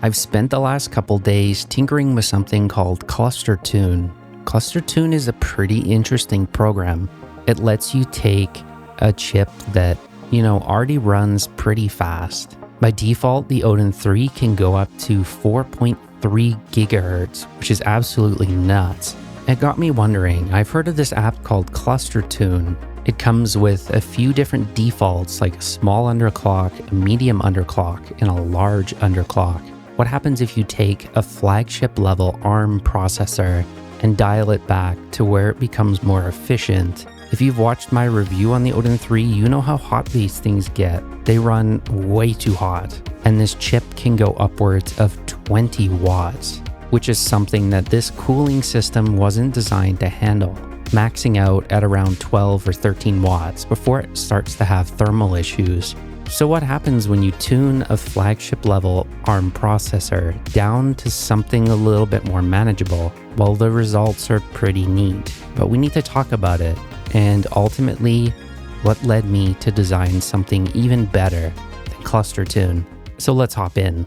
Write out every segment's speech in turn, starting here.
I've spent the last couple days tinkering with something called ClusterTune. ClusterTune is a pretty interesting program. It lets you take a chip that, already runs pretty fast. By default, the Odin 3 can go up to 4.3 gigahertz, which is absolutely nuts. It got me wondering, I've heard of this app called ClusterTune. It comes with a few different defaults like a small underclock, a medium underclock, and a large underclock. What happens if you take a flagship level ARM processor and dial it back to where it becomes more efficient? If you've watched my review on the Odin 3, you know how hot these things get. They run way too hot, and this chip can go upwards of 20 watts, which is something that this cooling system wasn't designed to handle, maxing out at around 12 or 13 watts before it starts to have thermal issues. So what happens when you tune a flagship level ARM processor down to something a little bit more manageable? Well, the results are pretty neat, but we need to talk about it, and ultimately what led me to design something even better than ClusterTune. So let's hop in.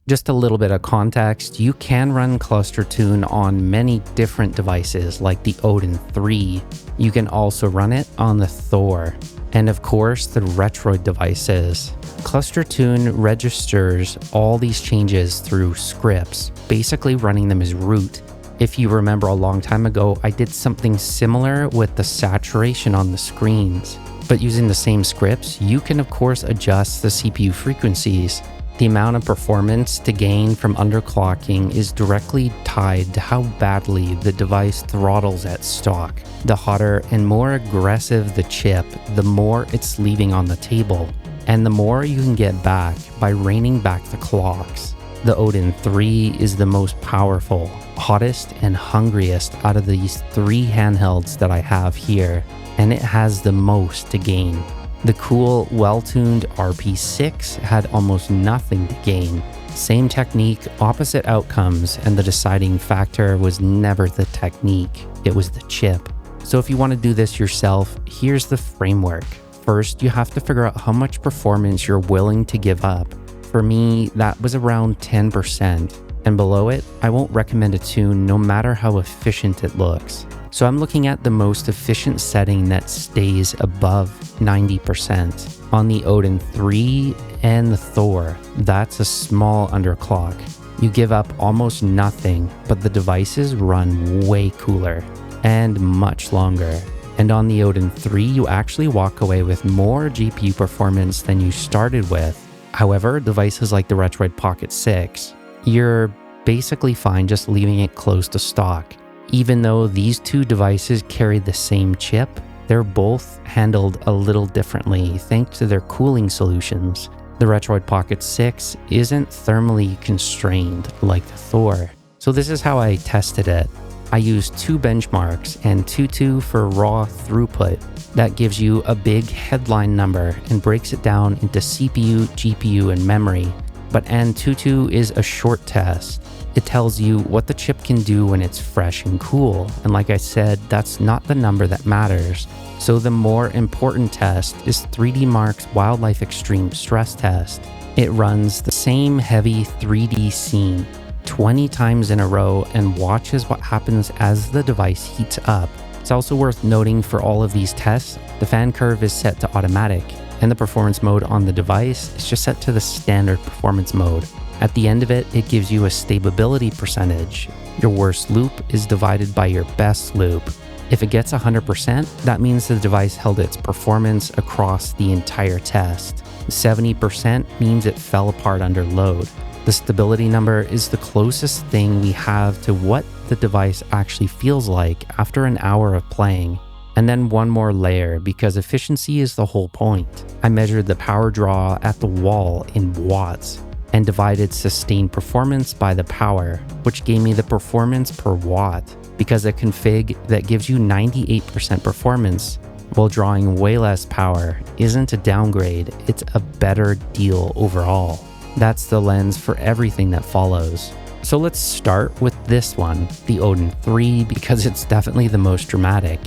Just a little bit of context, you can run ClusterTune on many different devices like the Odin 3. You can also run it on the Thor, and of course the Retroid devices. ClusterTune registers all these changes through scripts, basically running them as root. If you remember a long time ago, I did something similar with the saturation on the screens. But using the same scripts, you can of course adjust the CPU frequencies. The amount of performance to gain from underclocking is directly tied to how badly the device throttles at stock. The hotter and more aggressive the chip, the more it's leaving on the table, and the more you can get back by reining back the clocks. The Odin 3 is the most powerful, hottest, and hungriest out of these three handhelds that I have here, and it has the most to gain. The cool, well-tuned RP6 had almost nothing to gain. Same technique, opposite outcomes, and the deciding factor was never the technique, it was the chip. So if you want to do this yourself, here's the framework. First, you have to figure out how much performance you're willing to give up. For me, that was around 10%, and below it, I won't recommend a tune no matter how efficient it looks. So I'm looking at the most efficient setting that stays above 90%. On the Odin 3 and the Thor, that's a small underclock. You give up almost nothing, but the devices run way cooler and much longer. And on the Odin 3, you actually walk away with more GPU performance than you started with. However, devices like the Retroid Pocket 6, you're basically fine just leaving it close to stock. Even though these two devices carry the same chip, they're both handled a little differently thanks to their cooling solutions. The Retroid Pocket 6 isn't thermally constrained like the Thor. So this is how I tested it. I used two benchmarks and Antutu for raw throughput. That gives you a big headline number and breaks it down into CPU, GPU, and memory. But Antutu is a short test. It tells you what the chip can do when it's fresh and cool, and like I said, that's not the number that matters. So the more important test is 3D Mark's Wildlife Extreme Stress Test. It runs the same heavy 3D scene 20 times in a row and watches what happens as the device heats up. It's also worth noting for all of these tests, the fan curve is set to automatic, and the performance mode on the device is just set to the standard performance mode. At the end of it, it gives you a stability percentage. Your worst loop is divided by your best loop. If it gets 100%, that means the device held its performance across the entire test. 70% means it fell apart under load. The stability number is the closest thing we have to what the device actually feels like after an hour of playing. And then one more layer, because efficiency is the whole point. I measured the power draw at the wall in watts and divided sustained performance by the power, which gave me the performance per watt, because a config that gives you 98% performance while drawing way less power isn't a downgrade, it's a better deal overall. That's the lens for everything that follows. So let's start with this one, the Odin 3, because it's definitely the most dramatic.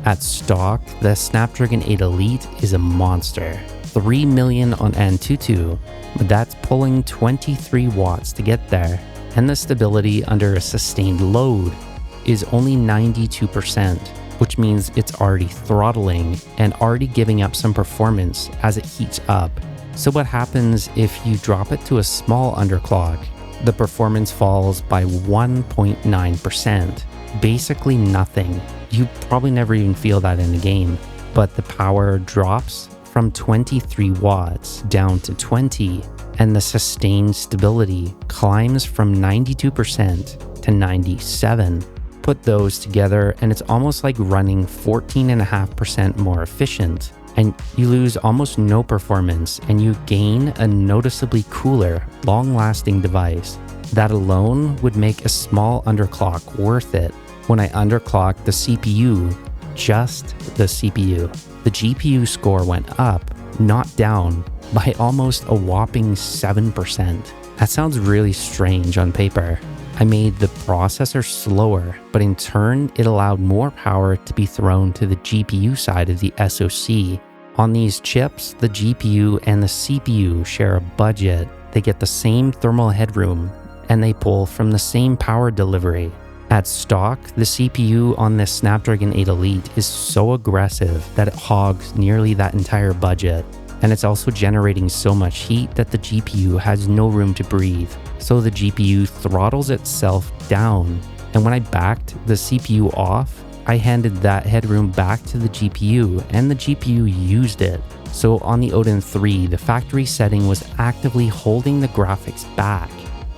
At stock, the Snapdragon 8 Elite is a monster. 3 million on Antutu, but that's pulling 23 watts to get there. And the stability under a sustained load is only 92%, which means it's already throttling and already giving up some performance as it heats up. So what happens if you drop it to a small underclock? The performance falls by 1.9%. Basically nothing. You probably never even feel that in the game, but the power drops from 23 watts down to 20, and the sustained stability climbs from 92% to 97%. Put those together and it's almost like running 14.5% more efficient, and you lose almost no performance and you gain a noticeably cooler, long-lasting device. That alone would make a small underclock worth it. When I underclocked the CPU, just the CPU, the GPU score went up, not down, by almost a whopping 7%. That sounds really strange on paper. I made the processor slower, but in turn, it allowed more power to be thrown to the GPU side of the SoC. On these chips, the GPU and the CPU share a budget. They get the same thermal headroom, and they pull from the same power delivery. At stock, the CPU on this Snapdragon 8 Elite is so aggressive that it hogs nearly that entire budget. And it's also generating so much heat that the GPU has no room to breathe. So the GPU throttles itself down. And when I backed the CPU off, I handed that headroom back to the GPU and the GPU used it. So on the Odin 3, the factory setting was actively holding the graphics back.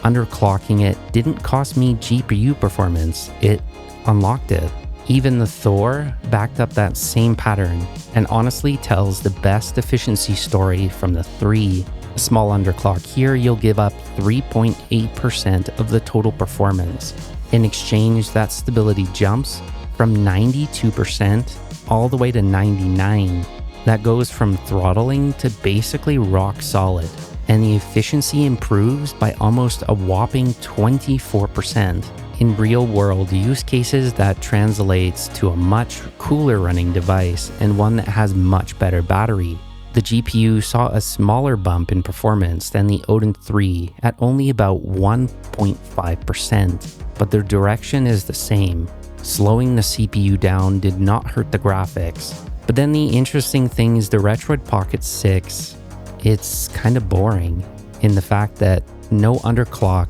Underclocking it didn't cost me GPU performance, it unlocked it. Even the Thor backed up that same pattern and honestly tells the best efficiency story from the 3. A small underclock here, you'll give up 3.8% of the total performance. In exchange, that stability jumps from 92% all the way to 99%. That goes from throttling to basically rock solid. And the efficiency improves by almost a whopping 24%. In real-world use cases, that translates to a much cooler running device and one that has much better battery. The GPU saw a smaller bump in performance than the Odin 3 at only about 1.5%, but their direction is the same. Slowing the CPU down did not hurt the graphics. But then the interesting thing is the Retroid Pocket 6, it's kind of boring in the fact that no underclock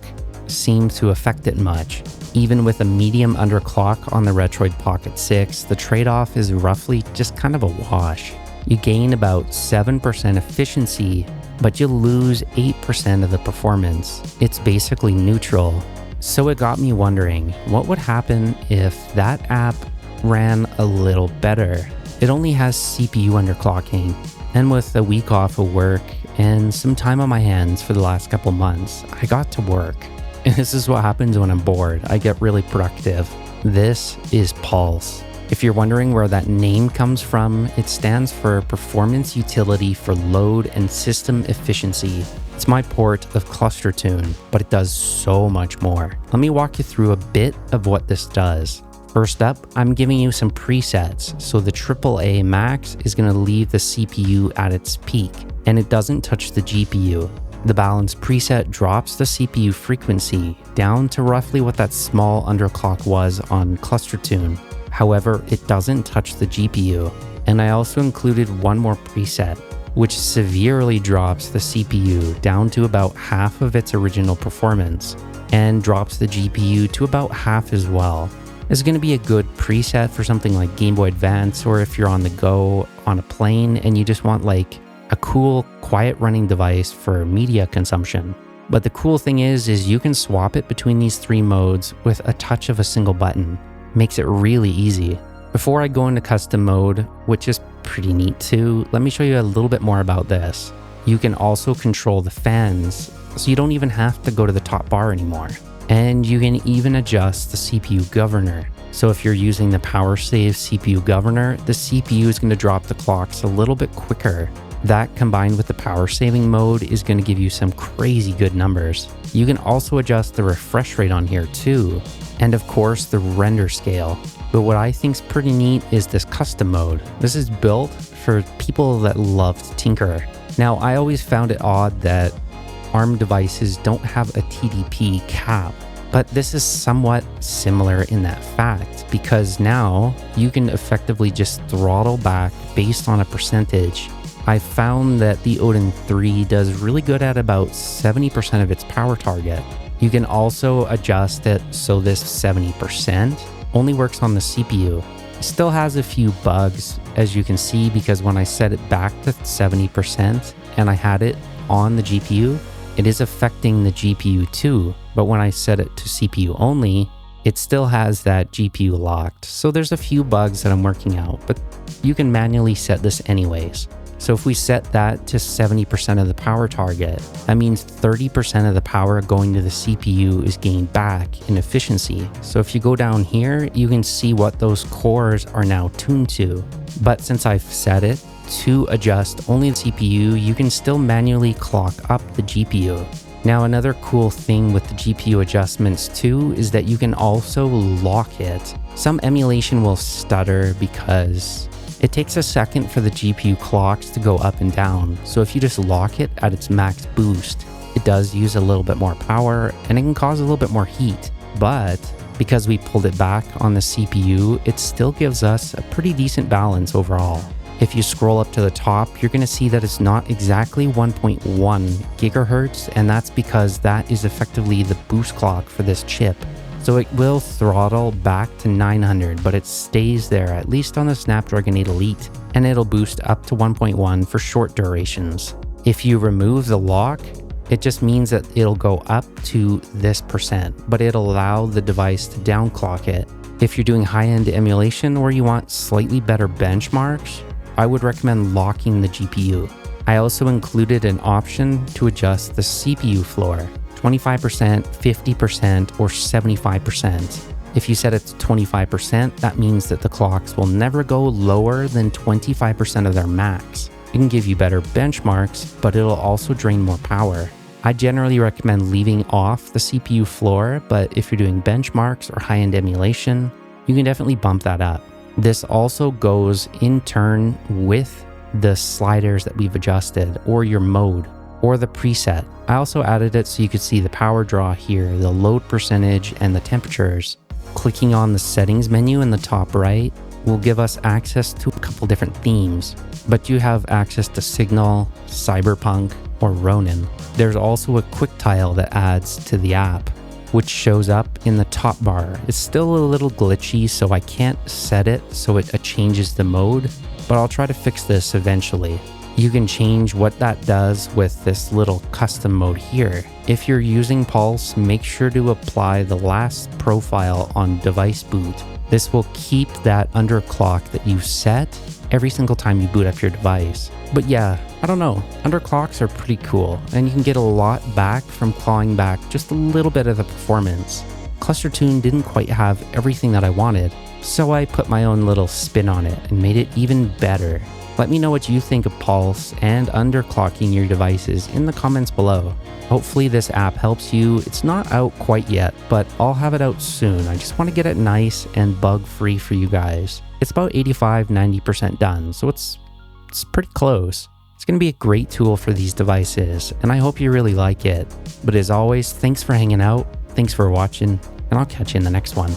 seems to affect it much. Even with a medium underclock on the Retroid Pocket 6, the trade-off is roughly just kind of a wash. You gain about 7% efficiency, but you lose 8% of the performance. It's basically neutral. So it got me wondering, what would happen if that app ran a little better? It only has CPU underclocking, and with a week off of work and some time on my hands for the last couple months, I got to work. And this is what happens when I'm bored. I get really productive. This is Pulse. If you're wondering where that name comes from, it stands for Performance Utility for Load and System Efficiency. It's my port of ClusterTune, but it does so much more. Let me walk you through a bit of what this does. First up, I'm giving you some presets. So the AAA Max is going to leave the CPU at its peak, and it doesn't touch the GPU. The balance preset drops the CPU frequency down to roughly what that small underclock was on ClusterTune. However, it doesn't touch the GPU. And I also included one more preset, which severely drops the CPU down to about half of its original performance, and drops the GPU to about half as well. It's going to be a good preset for something like Game Boy Advance, or if you're on the go on a plane and you just want like a cool, quiet running device for media consumption. But the cool thing is you can swap it between these 3 modes with a touch of a single button. Makes it really easy. Before I go into custom mode, which is pretty neat too, let me show you a little bit more about this. You can also control the fans, so you don't even have to go to the top bar anymore. And you can even adjust the CPU governor. So if you're using the power save CPU governor, the CPU is going to drop the clocks a little bit quicker. That combined with the power saving mode is going to give you some crazy good numbers. You can also adjust the refresh rate on here too. and of course the render scale. But what I think's pretty neat is this custom mode. This is built for people that love to tinker. Now, I always found it odd that ARM devices don't have a TDP cap, but this is somewhat similar in that fact, because now you can effectively just throttle back based on a percentage. I found that the Odin 3 does really good at about 70% of its power target. You can also adjust it so this 70% only works on the CPU. It still has a few bugs, as you can see, because when I set it back to 70% and I had it on the GPU, it is affecting the GPU too. But when I set it to CPU only, it still has that GPU locked. So there's a few bugs that I'm working out, but you can manually set this anyways. So if we set that to 70% of the power target, that means 30% of the power going to the CPU is gained back in efficiency. So if you go down here, you can see what those cores are now tuned to. But since I've set it to adjust only the CPU, you can still manually clock up the GPU. Now, another cool thing with the GPU adjustments too is that you can also lock it. Some emulation will stutter because it takes a second for the GPU clocks to go up and down. So if you just lock it at its max boost, it does use a little bit more power and it can cause a little bit more heat. But because we pulled it back on the CPU, it still gives us a pretty decent balance overall. If you scroll up to the top, you're going to see that it's not exactly 1.1 gigahertz, and that's because that is effectively the boost clock for this chip. So it will throttle back to 900, but it stays there, at least on the Snapdragon 8 Elite, and it'll boost up to 1.1 for short durations. If you remove the lock, it just means that it'll go up to this percent, but it'll allow the device to downclock it. If you're doing high-end emulation or you want slightly better benchmarks, I would recommend locking the GPU. I also included an option to adjust the CPU floor, 25%, 50%, or 75%. If you set it to 25%, that means that the clocks will never go lower than 25% of their max. It can give you better benchmarks, but it'll also drain more power. I generally recommend leaving off the CPU floor, but if you're doing benchmarks or high-end emulation, you can definitely bump that up. This also goes in turn with the sliders that we've adjusted, or your mode, or the preset. I also added it so you could see the power draw here, the load percentage, and the temperatures. Clicking on the settings menu in the top right will give us access to a couple different themes, but you have access to Signal, Cyberpunk, or Ronin. There's also a quick tile that adds to the app, which shows up in the top bar. It's still a little glitchy, so I can't set it so it changes the mode, but I'll try to fix this eventually. You can change what that does with this little custom mode here. If you're using Pulse, make sure to apply the last profile on device boot. This will keep that underclock that you set every single time you boot up your device. But yeah, I don't know, underclocks are pretty cool, and you can get a lot back from clawing back just a little bit of the performance. ClusterTune didn't quite have everything that I wanted, so I put my own little spin on it and made it even better. Let me know what you think of Pulse and underclocking your devices in the comments below. Hopefully this app helps you. It's not out quite yet, but I'll have it out soon. I just want to get it nice and bug-free for you guys. It's about 85-90% done, so it's pretty close. It's going to be a great tool for these devices, and I hope you really like it. But as always, thanks for hanging out, thanks for watching, and I'll catch you in the next one.